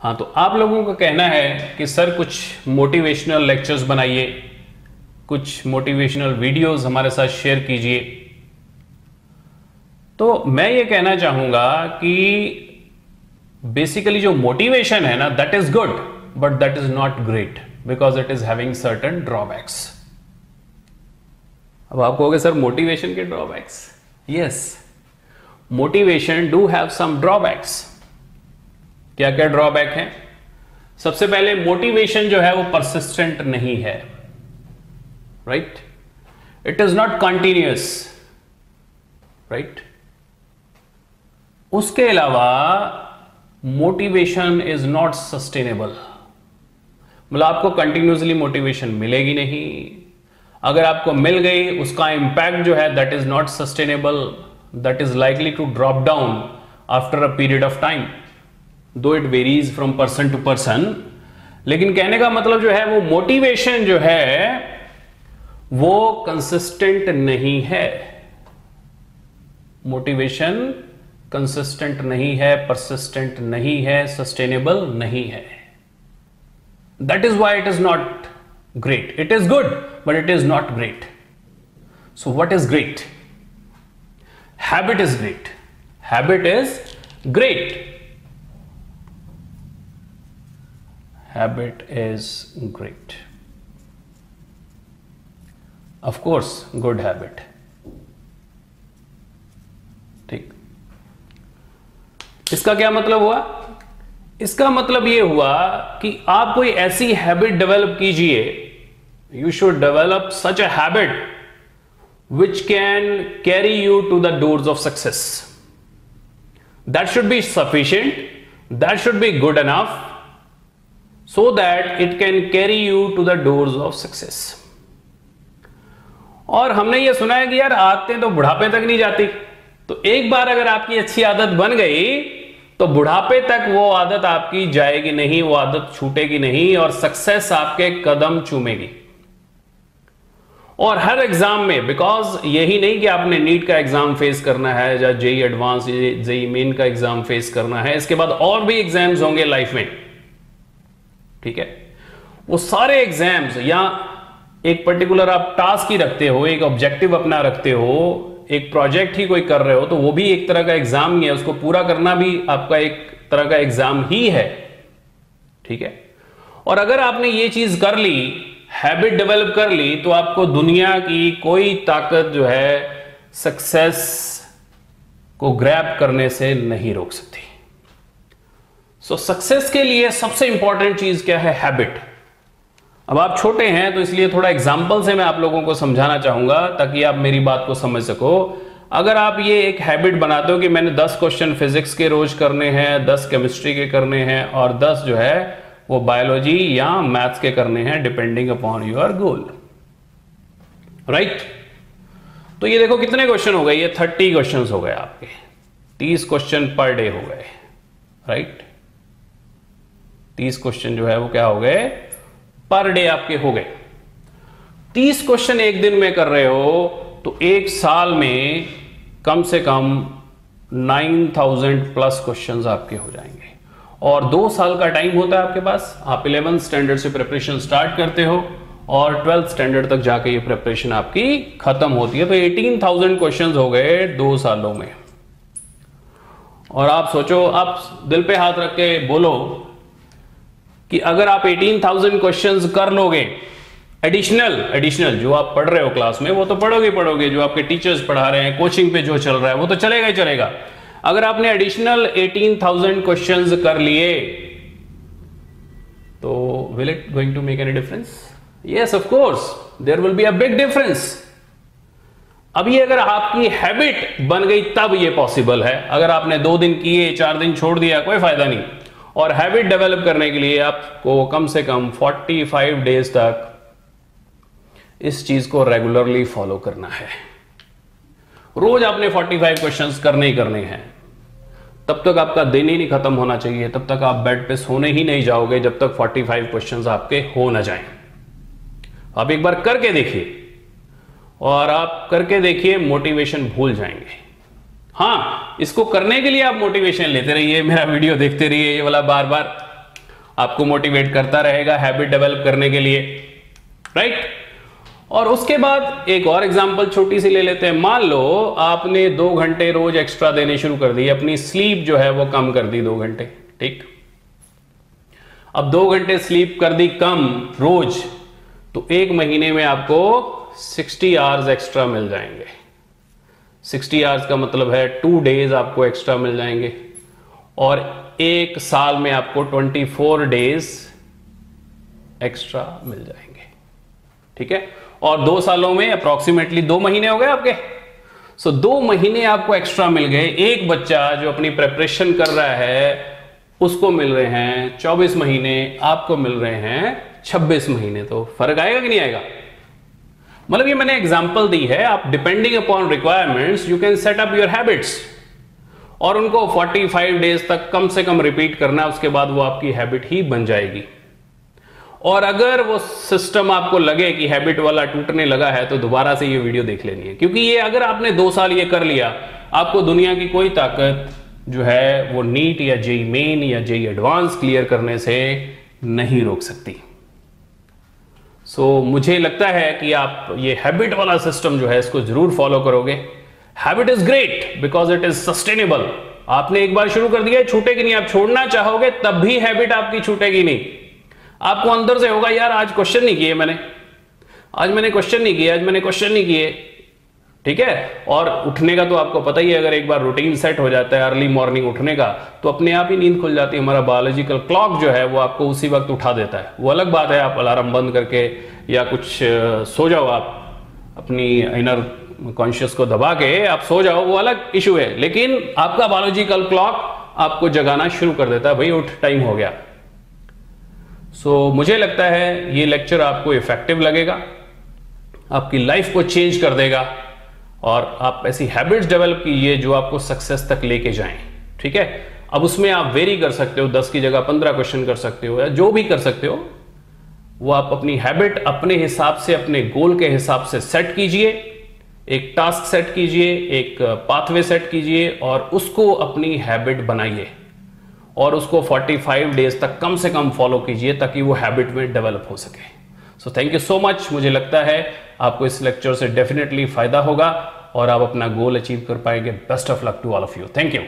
हाँ, तो आप लोगों का कहना है कि सर कुछ मोटिवेशनल लेक्चर्स बनाइए, कुछ मोटिवेशनल वीडियोस हमारे साथ शेयर कीजिए। तो मैं ये कहना चाहूंगा कि बेसिकली जो मोटिवेशन है ना, that is good but that is not great because it is having certain drawbacks. अब आप कहोगे सर मोटिवेशन के drawbacks? Yes, motivation do have some drawbacks. क्या क्या ड्रॉबैक है? सबसे पहले मोटिवेशन जो है वो परसिस्टेंट नहीं है, right? It is not continuous, right? उसके अलावा मोटिवेशन इज नॉट सस्टेनेबल, मतलब आपको कंटिन्यूसली मोटिवेशन मिलेगी नहीं। अगर आपको मिल गई, उसका इंपैक्ट जो है that is not sustainable, that is likely to drop down after a period of time, though it varies from person to person. लेकिन कहने का मतलब जो है वो मोटिवेशन जो है वो कंसिस्टेंट नहीं है। मोटिवेशन कंसिस्टेंट नहीं है, परसिस्टेंट नहीं है, सस्टेनेबल नहीं है। That is why it is not great. It is good but it is not great. So what is great? Habit is great. Habit is great. Habit is great. Of course, good habit. ठीक। इसका क्या मतलब हुआ? इसका मतलब यह हुआ कि आप कोई ऐसी हैबिट डेवलप कीजिए। You should develop such a habit which can carry you to the doors of success. That should be sufficient. That should be good enough so that it can carry you to the doors of success. और हमने ये सुना है कि यार आदतें तो बुढ़ापे तक नहीं जाती, तो एक बार अगर आपकी अच्छी आदत बन गई तो बुढ़ापे तक वो आदत आपकी जाएगी नहीं, वो आदत छूटेगी नहीं और सक्सेस आपके कदम चूमेगी। और हर एग्जाम में, बिकॉज यही नहीं कि आपने नीट का एग्जाम फेस करना है या जेई एडवांस, जेई मेन का एग्जाम फेस करना है, इसके बाद और भी एग्जाम्स होंगे लाइफ में, ठीक है? वो सारे एग्जाम्स या एक पर्टिकुलर आप टास्क ही रखते हो, एक ऑब्जेक्टिव अपना रखते हो, एक प्रोजेक्ट ही कोई कर रहे हो, तो वो भी एक तरह का एग्जाम ही है। उसको पूरा करना भी आपका एक तरह का एग्जाम ही है, ठीक है? और अगर आपने ये चीज कर ली, हैबिट डेवलप कर ली, तो आपको दुनिया की कोई ताकत जो है सक्सेस को ग्रैब करने से नहीं रोक सकती। सो सक्सेस के लिए सबसे इंपॉर्टेंट चीज क्या है? हैबिट। अब आप छोटे हैं तो इसलिए थोड़ा एग्जांपल से मैं आप लोगों को समझाना चाहूंगा ताकि आप मेरी बात को समझ सको। अगर आप ये एक हैबिट बनाते हो कि मैंने 10 क्वेश्चन फिजिक्स के रोज करने हैं, 10 केमिस्ट्री के करने हैं और 10 जो है वो बायोलॉजी या मैथ्स के करने हैं, depending upon your goal, right? तो ये देखो कितने क्वेश्चन हो गए, ये 30 क्वेश्चन हो गए आपके, 30 क्वेश्चन पर डे हो गए, राइट? 30 क्वेश्चन जो है वो क्या हो गए? पर डे आपके हो गए। 30 क्वेश्चन एक दिन में कर रहे हो तो एक साल में कम से कम 9000 प्लस क्वेश्चंस आपके हो जाएंगे। और 2 साल का टाइम होता है आपके पास। आप 11th स्टैंडर्ड से प्रिपरेशन स्टार्ट करते हो और 12th स्टैंडर्ड तक जाके ये प्रिपरेशन आपकी खत्म होती है। तो 18,000 क्वेश्चंस हो गए 2 सालों में। और आप सोचो, आप दिल पे हाथ रख के बोलो कि अगर आप 18,000 क्वेश्चंस कर लोगे, एडिशनल जो आप पढ़ रहे हो क्लास में वो तो पढ़ोगे, जो आपके टीचर्स पढ़ा रहे हैं, कोचिंग पे जो चल रहा है वो तो चलेगा ही चलेगा। अगर आपने एडिशनल 18,000 क्वेश्चंस कर लिए तो will it going to make any difference? Yes, of course there will be a big difference. अब ये अगर आपकी हैबिट बन गई तब ये पॉसिबल है। अगर आपने 2 दिन किए, 4 दिन छोड़ दिया, कोई फायदा नहीं। और हैबिट डेवलप करने के लिए आपको कम से कम 45 डेज तक इस चीज को रेगुलरली फॉलो करना है। रोज आपने 45 क्वेश्चंस करने ही करने हैं। तब तक आपका दिन ही नहीं खत्म होना चाहिए, तब तक आप बेड पे सोने ही नहीं जाओगे जब तक 45 क्वेश्चंस आपके हो ना जाएं। आप एक बार करके देखिए, और आप करके देखिए मोटिवेशन भूल जाएंगे। हाँ, इसको करने के लिए आप मोटिवेशन लेते रहिए, मेरा वीडियो देखते रहिए, ये वाला बार बार आपको मोटिवेट करता रहेगा हैबिट डेवलप करने के लिए, राइट। और उसके बाद एक और एग्जांपल छोटी सी ले लेते हैं। मान लो आपने 2 घंटे रोज एक्स्ट्रा देने शुरू कर दिए, अपनी स्लीप जो है वो कम कर दी 2 घंटे, ठीक। अब 2 घंटे स्लीप कर दी कम रोज, तो 1 महीने में आपको 60 आवर्स एक्स्ट्रा मिल जाएंगे। 60 आवर्स का मतलब है 2 डेज आपको एक्स्ट्रा मिल जाएंगे, और 1 साल में आपको 24 डेज एक्स्ट्रा मिल जाएंगे, ठीक है। और 2 सालों में अप्रोक्सीमेटली 2 महीने हो गए आपके। सो 2 महीने आपको एक्स्ट्रा मिल गए। एक बच्चा जो अपनी प्रिपरेशन कर रहा है उसको मिल रहे हैं 24 महीने, आपको मिल रहे हैं 26 महीने। तो फर्क आएगा कि नहीं आएगा? मतलब ये मैंने एग्जांपल दी है। आप depending upon requirements you can set up your habits, और उनको 45 डेज तक कम से कम रिपीट करना है, उसके बाद वो आपकी हैबिट ही बन जाएगी। और अगर वो सिस्टम आपको लगे कि हैबिट वाला टूटने लगा है तो दोबारा से ये वीडियो देख लेनी है, क्योंकि ये अगर आपने 2 साल ये कर लिया, आपको दुनिया की कोई ताकत जो है वो नीट या जेई मेन या जेई एडवांस क्लियर करने से नहीं रोक सकती। सो मुझे लगता है कि आप ये हैबिट वाला सिस्टम जो है इसको जरूर फॉलो करोगे। Habit is great because it is sustainable. आपने एक बार शुरू कर दिया, छूटेगी नहीं। आप छोड़ना चाहोगे तब भी हैबिट आपकी छूटेगी नहीं। आपको अंदर से होगा यार आज क्वेश्चन नहीं किए मैंने, आज मैंने क्वेश्चन नहीं किए, ठीक है। और उठने का तो आपको पता ही है, अगर एक बार रूटीन सेट हो जाता है अर्ली मॉर्निंग उठने का, तो अपने आप ही नींद खुल जाती है। हमारा बायोलॉजिकल क्लॉक जो है वो आपको उसी वक्त उठा देता है। वो अलग बात है आप अलार्म बंद करके या कुछ सो जाओ, आप अपनी इनर कॉन्शियस को दबा के आप सो जाओ, वो अलग इशू है। लेकिन आपका बायोलॉजिकल क्लॉक आपको जगाना शुरू कर देता है, भाई उठ, टाइम हो गया। सो मुझे लगता है ये लेक्चर आपको इफेक्टिव लगेगा, आपकी लाइफ को चेंज कर देगा, और आप ऐसी हैबिट्स डेवलप कीजिए जो आपको सक्सेस तक लेके जाएं, ठीक है। अब उसमें आप वेरी कर सकते हो, 10 की जगह 15 क्वेश्चन कर सकते हो, या जो भी कर सकते हो वो आप अपनी हैबिट अपने हिसाब से, अपने गोल के हिसाब से सेट कीजिए। एक टास्क सेट कीजिए, एक पाथवे सेट कीजिए, और उसको अपनी हैबिट बनाइए, और उसको 45 डेज तक कम से कम फॉलो कीजिए ताकि वो हैबिट में डेवलप हो सके। So thank you so much. मुझे लगता है आपको इस लेक्चर से डेफिनेटली फायदा होगा और आप अपना गोल अचीव कर पाएंगे। Best of luck to all of you. Thank you.